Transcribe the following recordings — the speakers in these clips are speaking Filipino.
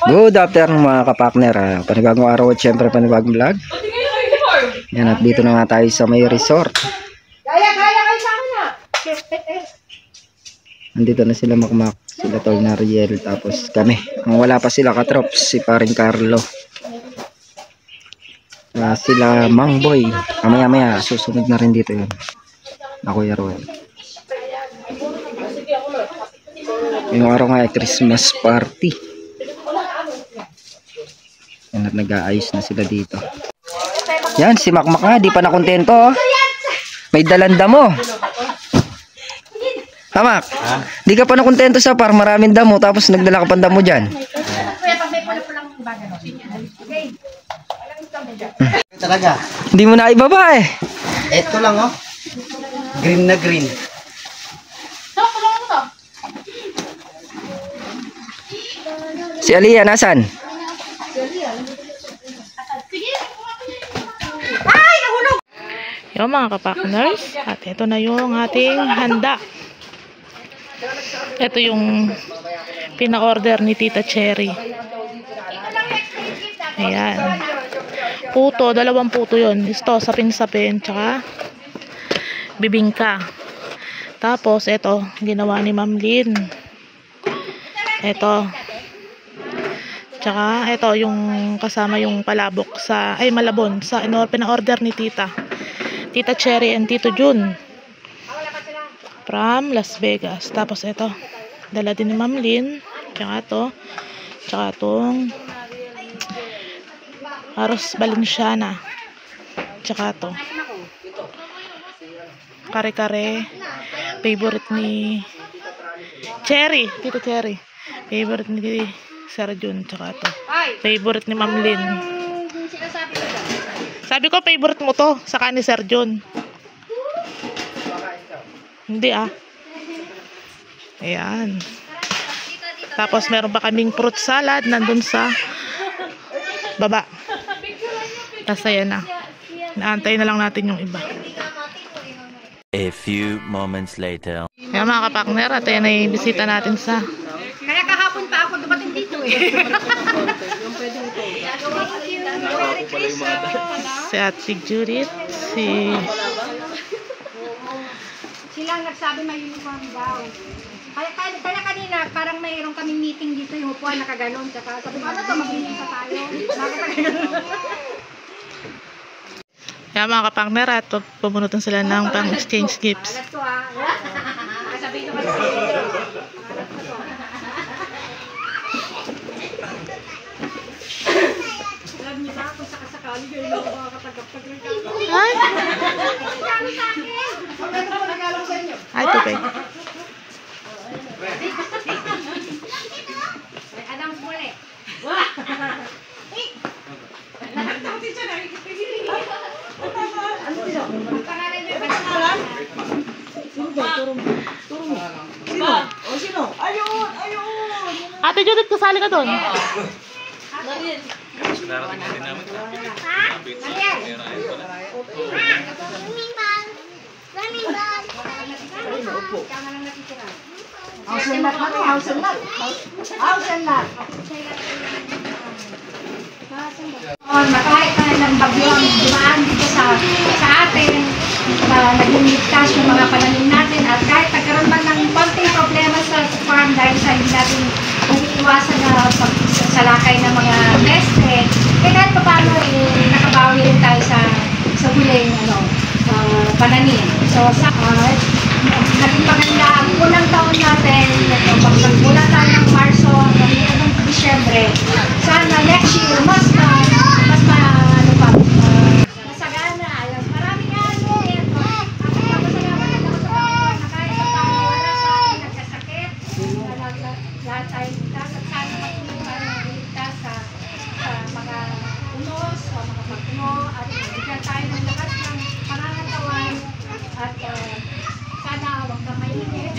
Good afternoon mga kapakner. Panibagong araw at syempre panibagong vlog. Yan, at dito na nga tayo sa may resort. Nandito na sila Makmak, sila Tol na Riel, tapos kami. Ang wala pa sila katrops, si paring Carlo. Sila Mangboy. Maya susunod na rin dito yun. Ako Yaroel. Yung araw nga ay Christmas party. Yan, at nag-aayos na sila dito. Yan, si Makmak nga, di pa nakontento. Oh. May dalanda mo. Hamak, di ka pa nakontento sa par, maraming damo, tapos nagdala ka pang damo dyan. Talaga. Hindi mo na ibaba eh. Ito lang oh. Green na green. Si Aliyah, nasan? Yung mga kapakners, at ito na yung ating handa. Ito yung pina-order ni Tita Cherry. Ayan. Puto, 2 puto yun. Isto, sapin-sapin, tsaka bibingka. Tapos, ito, ginawa ni Ma'am Lynn. Ito. Tsaka, ito, yung kasama yung palabok sa, ay malabon, sa pina-order ni Tita Cherry and Tito Jun from Las Vegas. Tapos ito, dala din ni Ma'am Lynn, tsaka ito, tsaka itong Aros Valenciana, tsaka ito kare-kare, favorite ni Cherry, Tito Cherry, favorite ni Sir Jun, tsaka ito favorite ni Ma'am Lynn. Sabi ko, favorite mo to, saka ni Sir John. Hindi ah. Ayan. Tapos meron pa kaming fruit salad nandun sa baba. Tapos ayan na. Naantay na lang natin yung iba. A few moments later. Ayan mga kapakner, at ayan ay bisita natin sa... Kaya kahapon pa ako dumating dito eh. Si Ate Judith, si... Silang nagsabi may uniform daw. Kaya kanina, parang mayroon kaming meeting dito, yung upuan nakaganon. Saka sabi ko, ano to, mag-meeting pa tayo. Kaya mga kapakner, at pumunutan sila ng pang-exchange gifts. Alat to ah. Sabihin ko kasi. Alam niyo ba kung sakasakali kayo na makakapagpag-regalo? Ay! Regalo sa akin! Meron po regalo sa inyo. Ay, tubig. May Adams muli. Pangalan niyo ba? Sino? Ayun! Ate Judith, kasali ka doon. Mariel. House and lot na to, house and lot. House and lot. Kahit ng bagyo ang dumaan dito sa atin, naging ligtas yung mga pananim natin, at kahit nagkaroon man ng konting problema sa farm dahil sa hindi natin naiiwasan na pagsalakay ng mga peste, kahit pa paano nakabawi rin tayo sa huling pananim. So, naging maganda ang unang taon natin, pagmula tayo ng Marso hanggang Disyembre. Sana next year, mas masagana. Maraming ano eh. Masalamat ako sa Panginoon na kahit pa paano wala sa akin nagkasakit. Lahat tayo ligtas at sana magligtas sa mga unos, sa mga pagno, at bigyan tayo ng lahat ng pangangatawan at sana huwag na mainit.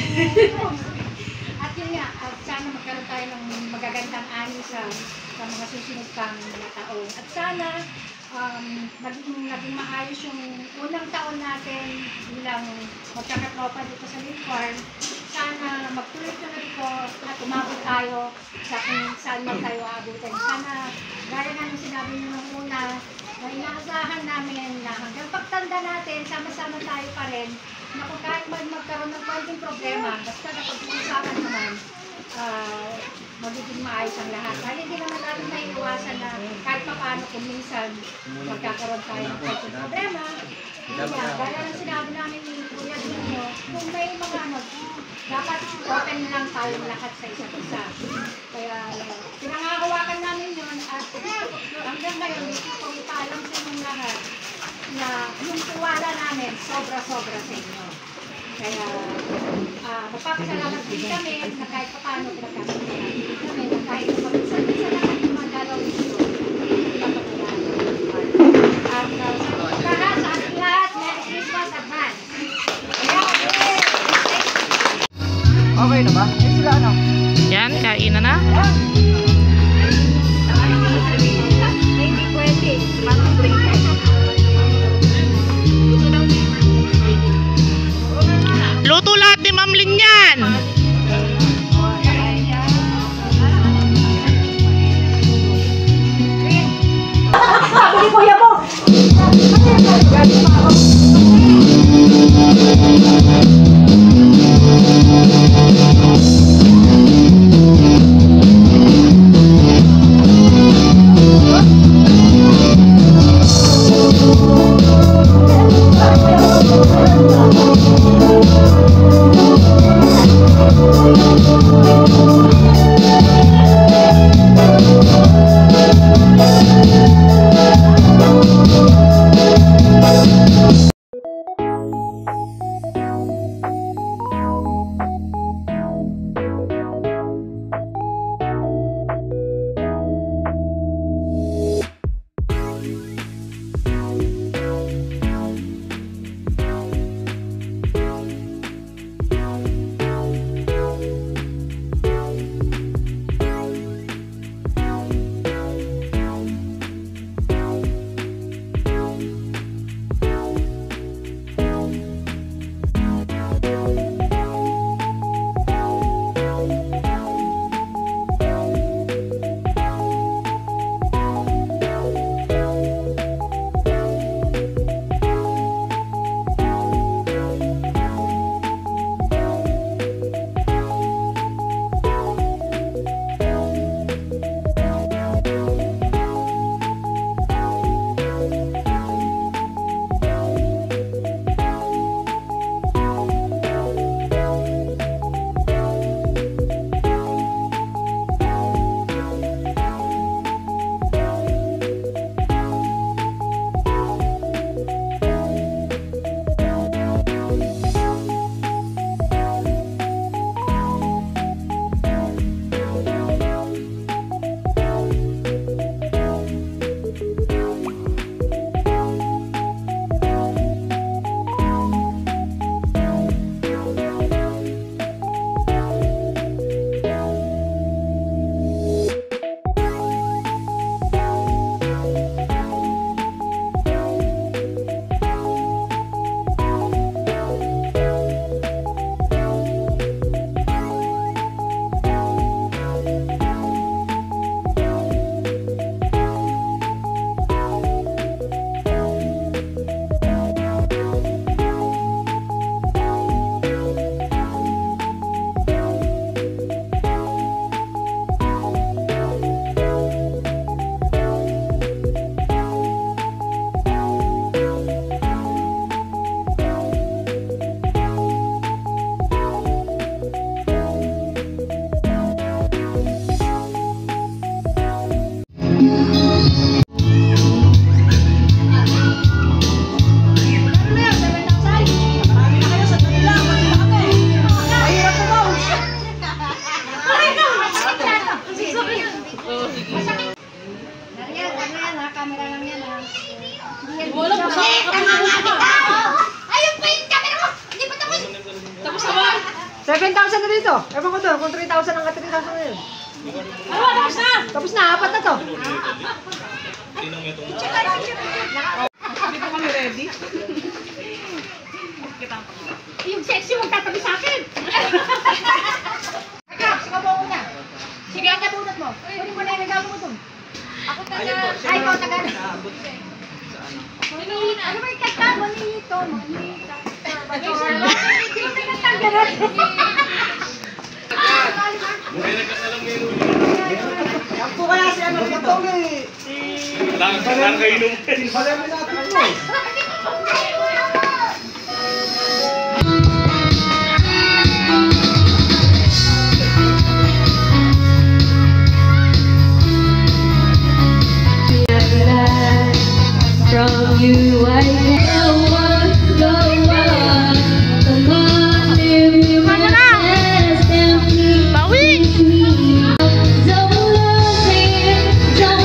At yun nga, at sana magkaroon tayo ng magagandang ani sa mga susunod pang mga taon. At sana naging maayos yung unang taon natin bilang magkakatropa dito sa Lake Farm. Sana magtuloy-tuloy po at umabot tayo sa kung saan man tayo aabutin. Sana, gaya nga nung sinabi nyo nung una, na inaasahan namin na hanggang pagtanda natin, sama-sama tayo pa rin, na kung kahit man magkaroon ng konting problema, basta napag-uusapan naman, magiging maayos ang lahat. Dahil hindi naman natin naiiwasan na kahit paano kung minsan magkakaroon tayo ng konting problema. Kaya, gaya ng sinabi namin ni Kuya Junio, kung may mga dapat open lang tayong lahat sa isa't isa. Kaya, pinangahawakan namin yun at hanggang ngayon, gusto ko ipaalam sa inyong lahat na yung tiwala namin, sobra-sobra sa inyo. Kaya, mapapasalamat din kami na kahit paano pinagkakaroon kami na kahit paminsan-minsan naman yung mga dalawin ito. At sa ating lahat, Merry Christmas advance! Okay na ba? Eh sila ano? Yan, kain na. Hindi pwede. Luto lahat ni Ma'am Lynn yan. Sabi ko yan mo! Wala pa sa Ayun pa yung camera mo! Hindi pa tapos! tapos na ba? 7,000 na dito. Ewan ko doon, kung 3,000 ang ka 3,000 na yun. Ano, tapos na! Tapos na, apat na to. Yung sexy mo tatabi sa akin. Akap, sika mo una. Sige, ang kabunot mo. Kunin mo na yung regalo mo dun. Ako taga... Ay, ikaw taga... Ano ba yung kata? Monito. Monita. Monito. Ako kaya si ano katong eh. Lang kayo nung. Wala mo natin mo. From you I never want to go on. Come on, if you resist and please Bawi! me. Don't lose me, don't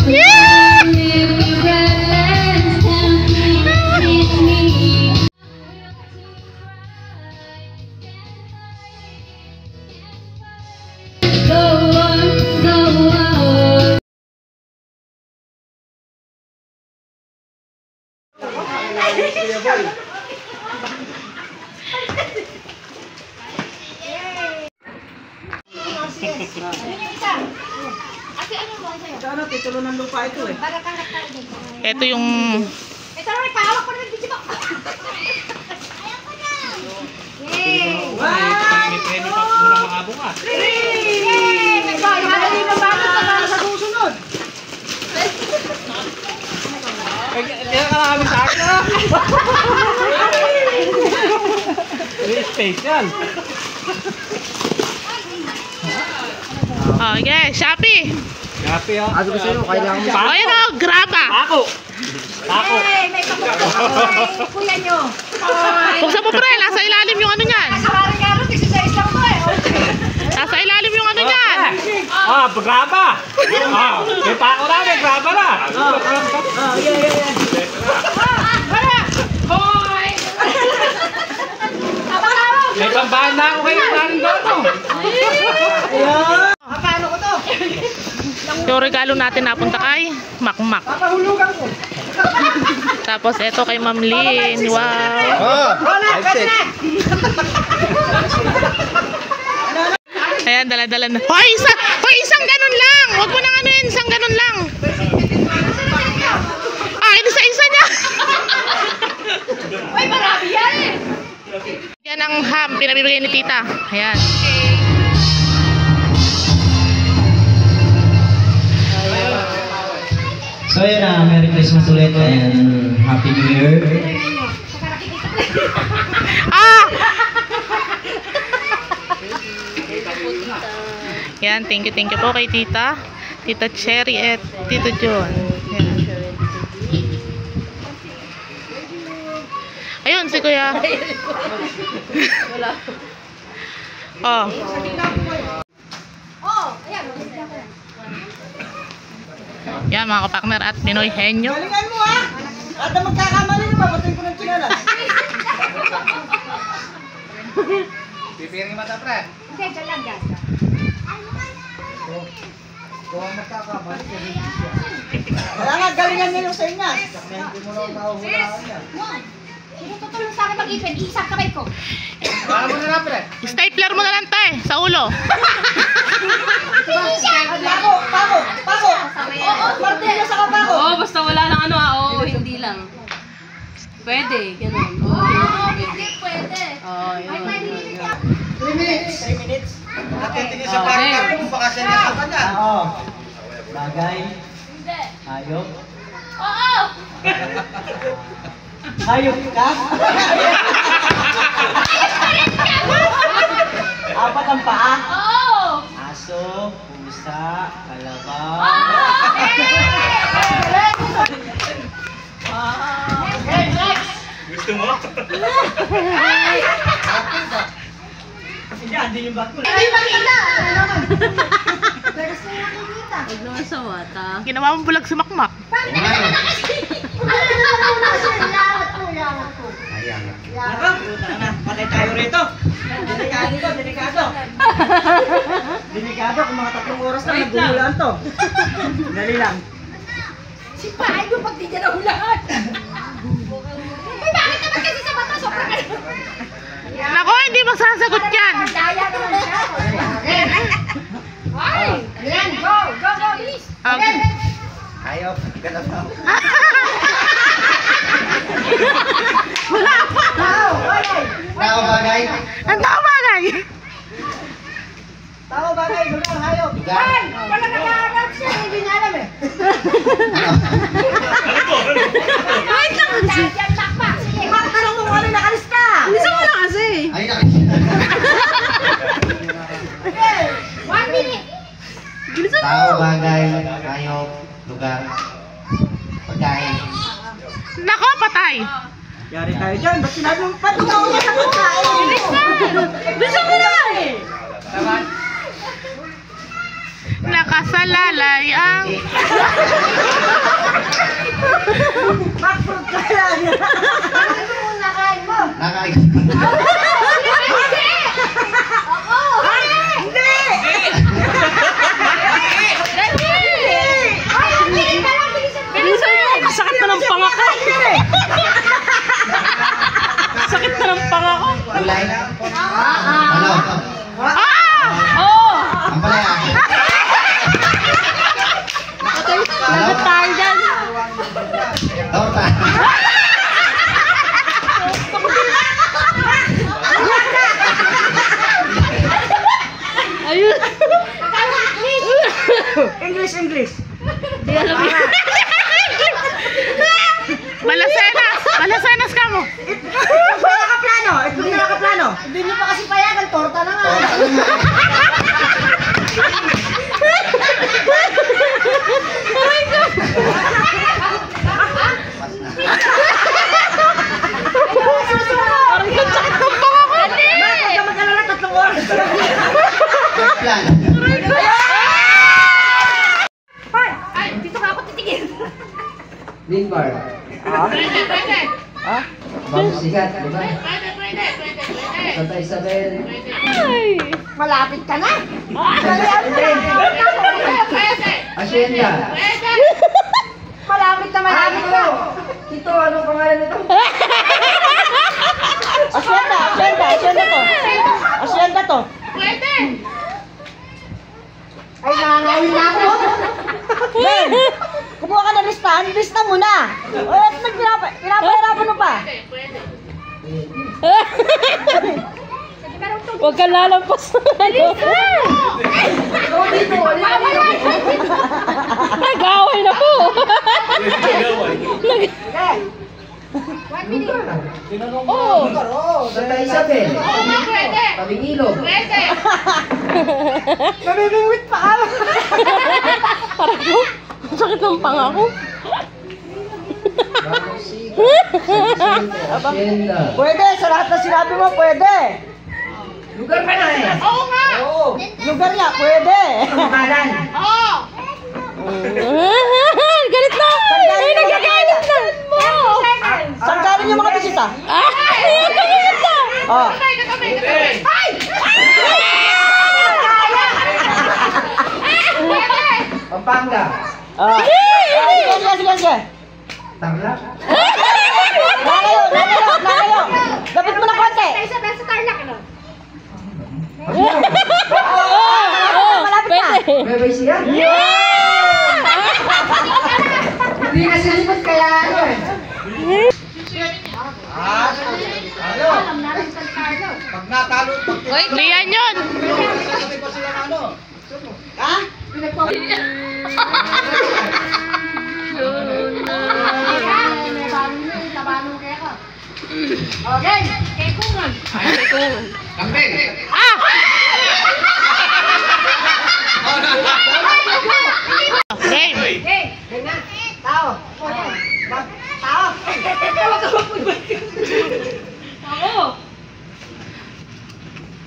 Yeah! if you resist and please me. Go on, go on. Ano titulo ng lupa ito eh. Ito yung... Ito na, may pahawak ko na yung video mo. Yay! Yay! May bayo. Madali na ba para sa susunod? Kaya ka namin sa akin ah. Special. Oh, yeah, Shopee! Happy ah. Ano gusto nyo? Kailangan mo. Ayun o, graba! Ako. Ako. Yay! May pagkakas. Kuya nyo. Buksan mo pre, nasa ilalim yung ano niyan. Sa parang nga rin, 16 lang to eh. Nasa ilalim yung ano niyan. Ah, graba. Ah, may pako na, may graba na. Hoy! Abang-abang! May pambahan na ako kayo narin doon. Paano ko to? Yung regalo natin napunta kay Makmak. Papahulugan ko. Tapos ito kay Ma'am Lynn. Wow! Ayan, dala-dala na. Hoy, isang ganun lang! Huwag mo nang ano yun, isang ganun lang. Ah, isa-isa niya! Uy, marami yan eh! Yan ang ham, pinabibigay ni tita. Ayan. So yun na, Merry Christmas ulit and Happy New Year. Ah! Yan, thank you po kay tita. Tita Cherry at Tito John. Yan. Ayun, si Kuya. Oh. Oh, ayan. Yan mga kapakner at Pinoy Henyo. Galingan mo ah. At na magkakamali na babatin ko ng chinalas. Pipiring mata pre. Hindi, dyan lang gas. Kung magkakamali ka rin siya. Wala nga, galingan niya yung sa inyo. Hindi mo lang mahuhulaan yan. Sino tutulong sa akin mag-ipin? Isang kamay ko. Wala mo na na pre. Stapler mo na lang tayo sa ulo. Pako! Martilyo sa kapako! Oo, basta wala lang ano oo, hindi lang. Pwede, ganun. Oo, Hindi, pwede. Oo, yun. 3 minutes. 3 minutes. Natitingin sa Okay. partner kung baka siya nasa kanya. Oo. Bagay. Hindi. Hayop. Oo! Hayop ka? Apat ang paa. Oo! Aso, pusa, kalabaw. Gusto mo? Yan, din yung bago. Ay, makita! Ano naman? Gusto niya makikita. Huwag naman sa wata. Ginawa mo bulag si Makmak. Ano naman kasi? Ano naman kasi? Lahat po yan. Patay tayo rito. Delikado to, delikado. Delikado, kung mga 3 oras na naghuhulaan to. Dali lang. Si Paay mo pag di niya nahulaan. Ay, bakit naman kasi sa mata? Sobrang Nako, hindi masasagot yan. daya naman siya. Ay! Ayan, go! Go, go, bilis! Okay. Ayaw, ganap na. Wala pa. Tao bagay. Ang tao bagay. Tao bagay, lugar, hayop. Ay! Wala nag-aaral siya, hindi niya alam eh. Wait lang. Diyan, takpa! Sige! Tanong mo kung ano nakalista. Isa mo lang kasi. Ay, nakita. 1 minute! Tao, bagay, hayop, lugar, pagkain. Nako, patay. Yari tayo dyan. Ba't sinabi mo? Ba't tumawa niya sa pagkain? Bilis na! Bisa mo lang. Nakasalalay ang... Backfruit ka lang. Ano mo nakain mo? Nakain. Sakit na ng panga ko. Sakit na ng panga ko. Kulay. Ano? Ang palaya. Lagot tayo dyan. Torta. Ayun. English, English. Di alam yun. Malasenas. Malasenas ka mo. Ito na nakaplano. Ito na nakaplano. Hindi niyo pa kasi payagan, torta na nga. Parang sakit ng panga ko. Bakit ka mag-alala 3 oras? Plan. Ay, dito ka ako titigil. Limbar. Bago sikat, di ba? Santa Isabel. Malapit ka na. Hacienda. Malapit na malapit ka. Ito, anong pangalan nito? Asyenda, asyenda, asyenda to. Asyenda to. Ay, nangangawin na ako. Ben, kumuha ka ng listahan, lista mo na. O, at pinapahirapan mo pa. Huwag ka lalampas. Nag-away na po. Oo. Santa Isabel. Tabingilog. Nabibingwit pa ka. Parang ko. Ang sakit ng panga ko. Bago sikat. Hacienda. Pwede, sa lahat na sinabi mo, pwede. Lugar pa na eh. Oo nga. Oo. Lugar niya, pwede. Pangalan. Oo. Galit na. Ay, nagagalit na mo. 30 seconds. Saan galing yung mga bisita? Ay, nagagalit na. Oh. Ay! Pampanga. Oh. Sige, sige, sige. Tarlac. Lalayo, lalayo, lalayo. Dapat mo na konti. Sa Tarlac, ano? Malapit na. Nueva Ecija. Hindi na silipot kaya ano eh. Alam natin sa Ricardo. Pag natalo, Lian yun. sabi pa sila ano. Ha? Okay, kay Kungon. Ah! Game. Okay, ganyan. Tao. Tao. Oo.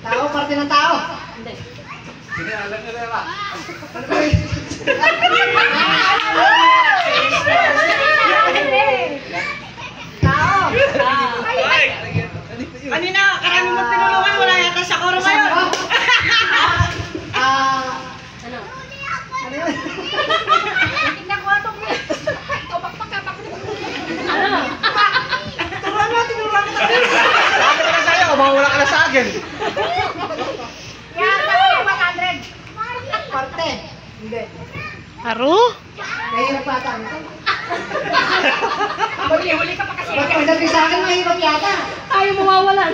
Tao, parte ng tao. Hindi. Tao. Tao. Yan, tapos 100. Parte. Hindi. Aro? Mahirap pa ata. Huli ka pa kasi. Pagdating sa akin, mahirap yata. Ayaw mawawalan.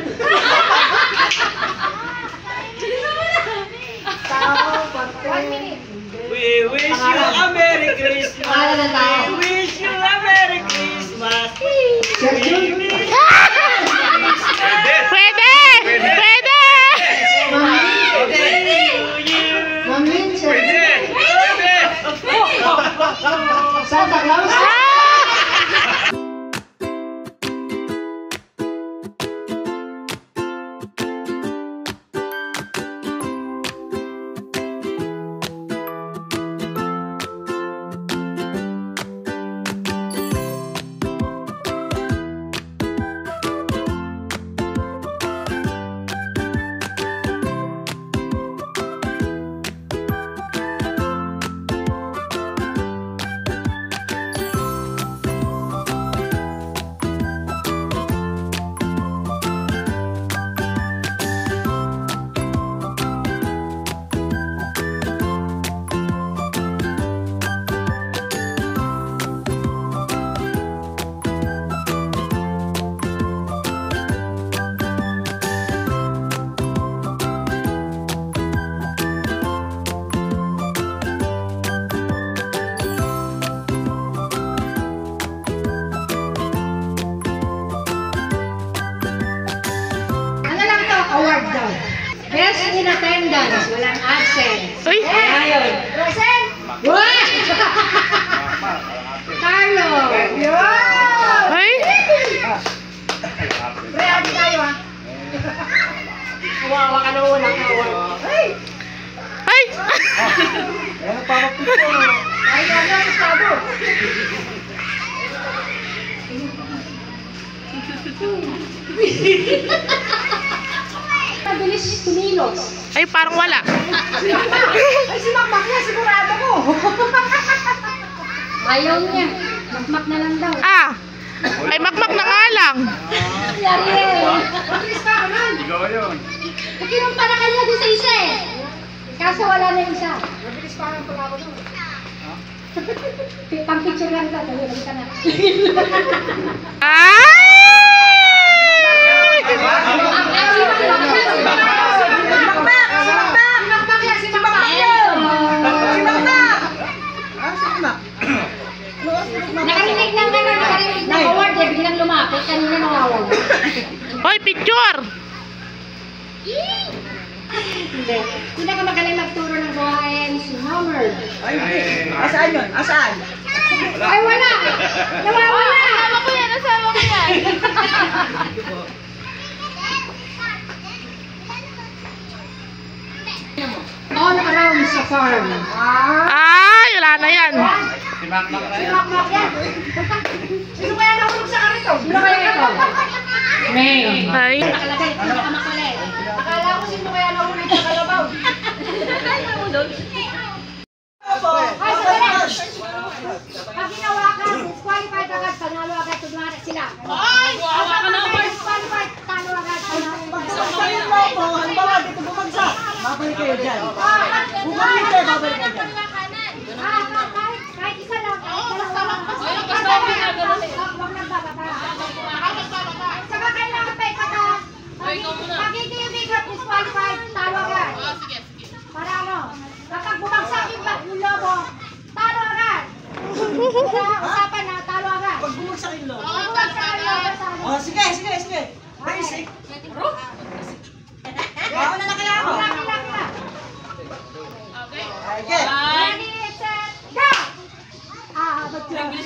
Tao, parte. 1 minute. We wish you a Merry Christmas. Pangalan ng tao. We wish you a Merry Christmas. Sergio. Pwede! Pwede! Mamin, Sergio. Santa Claus. Award daw. Best in attendance, walang absent. Uy! Ayun. Present! What? Carlo! Yun! Ay! Ready tayo ha? Kawawa ka na walang award. Ay! Ay! Ayan ang pamapit ko. Ay, Carlo, estado. Mabilis tumilos. Ay, parang wala. Ay, si Makmak niya, sigurado ko. Ayaw niya. Makmak na lang daw. Ah! Ay, makmak na nga lang. Yari. Mabilis ka, kanan. Ikaw yun. Nakinom para kanya doon sa isa eh. Kaso wala na yung isa. Mabilis pa lang pala ako doon. Pang-picture lang ito. Dali ka na. Ay! Nakarinig ng award eh, biglang lumapit, kanina nawawala. Hoy, picture! Hindi. Pinakamagaling magturo ng buhayin, si Homer. Ay, asaan yun? Asaan? Ay, wala! Nawawala! Asama ko yan, asama ko yan. All around sa farm. Ay, wala na yan. Si Makmak na Si yan. Makmak yan. Sino kaya nahulog sa karito? Sino kaya ito? May. Ay. Nakalagay, pinakamakulit. Akala ko sino kaya nahulog sa kalabaw. Ay, sandali! Pag ginawa ka, disqualified agad, panalo agad, tudmana sila. Ay! Disqualified, talo agad, panalo agad. Sabihin mo ako, halimbawa dito bumagsak. Babalik kayo dyan. Bumalik kayo, babalik kayo dyan. Kahit isa lang, huwag lang bababa. Saka kailangan pa ikata. Pag hindi yung bigot, disqualified, talo agad. Para ano, kapag bumagsak yung lobo, talo agad. Usapan na, talo agad. Pag bumagsak yung logo. Pag bumagsak yung lobo, talo. Oh, sige, sige, sige. Basic. Mauna na kaya ako. Kila. Okay. Ready, set, go!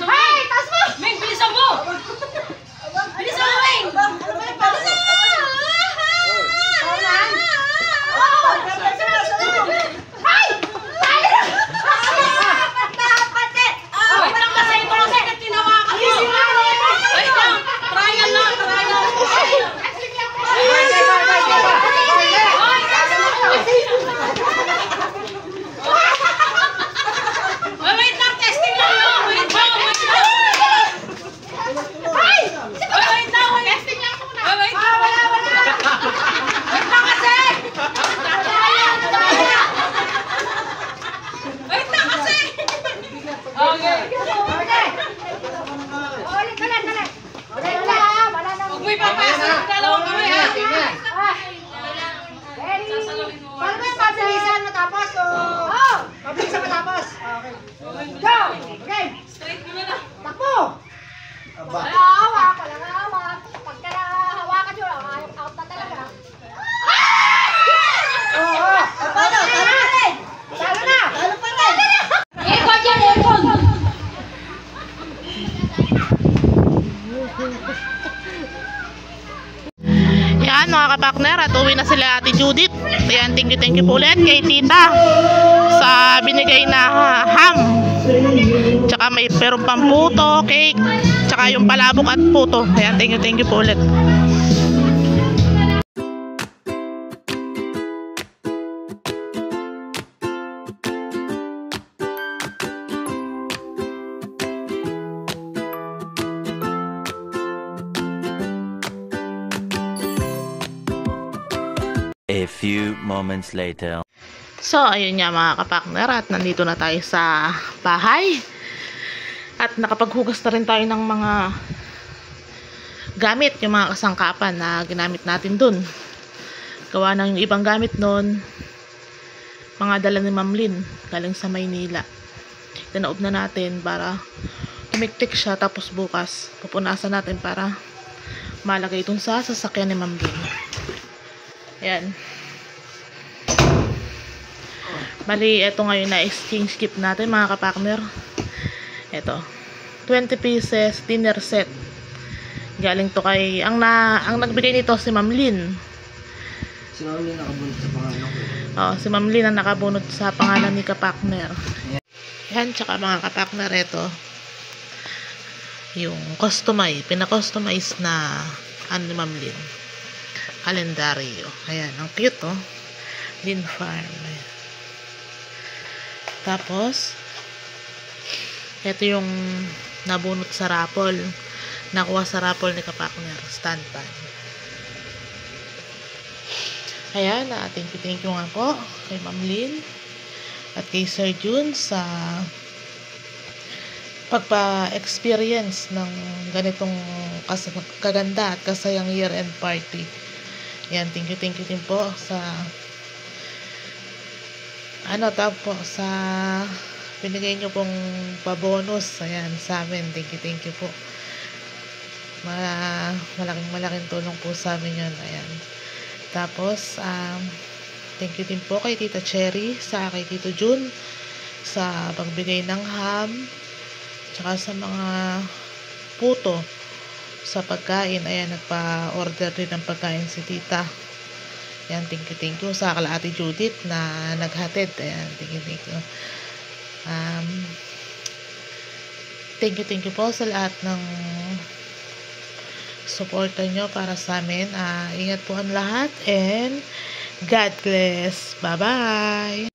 Hey, taas mo! Ming, bilisan mo! Bilisan mo, Ming! Hey! Wait lang kasi ito kasi tinawakan mo. Wait lang, trial lang, trial. Wait lang, testing lang yun. Wait lang. Okay. Ulit, ulit. Wala nang... Huwag mo ipapasok ng dalawang kamay, ha? Paano ba yung mabilisan matapos? Oo. Mabilisan matapos. Okay. Go! Okay. Straight mo na. Takbo! Wala hawak. Pagka nahawakan nyo, out na talaga. Oo. Paano? Talo pa rin. Talo na. Talo pa rin. Aircon dyan, aircon! Yan mga kapakner, at uwi na sila Ate Judith. Ayan, thank you po ulit kay tita sa binigay na ham. Tsaka may perong pamputo, cake, tsaka yung palabok at puto. Ayan, thank you po ulit. A few moments later. So, ayun nga mga kapakner, at nandito na tayo sa bahay. At nakapaghugas na rin tayo ng mga gamit, yung mga kasangkapan na ginamit natin dun. Gawa ng yung ibang gamit nun, mga dala ni Ma'am Lynn, galing sa Maynila. Tinaob na natin para tumiktik siya, tapos bukas pupunasan natin para malagay itong sa sasakyan ni Ma'am Lynn. Ayan. Bali, ito ngayon na exchange gift natin mga kapakner. Ito, 20 pieces dinner set. Galing to kay, ang nagbigay nito si Ma'am Lynn. Si Ma'am Lynn nakabunot sa pangalan ko. Oh, si Ma'am Lynn ang nakabunot sa pangalan ni kapakner. Yan, tsaka mga kapakner, ito yung pina-customize na ni Ma'am Lynn. Kalendaryo. Ayan, ang cute, oh. Lynn Farm. Ayan. Tapos, ito yung nabunot sa raffle. Nakuha sa raffle ni kapakner. Stand pan. Ayan, thank you nga po kay Ma'am Lynn at kay Sir Jun sa pagpa-experience ng ganitong kaganda at kasayang year-end party. Ayan, thank you din po sa sa binigay nyo pong pabonus. Ayan, sa amin. Thank you po. Malaking tulong po sa amin yun. Ayan. Tapos, thank you din po kay Tita Cherry, kay Tito Jun, sa pagbigay ng ham, tsaka sa mga puto sa pagkain. Ayan, nagpa-order din ng pagkain si Tita. Ayan, thank you sa kala Ate Judith na naghatid. Ayan, thank you. Thank you po sa lahat ng suporta nyo para sa amin. Ingat po ang lahat and God bless. Bye-bye!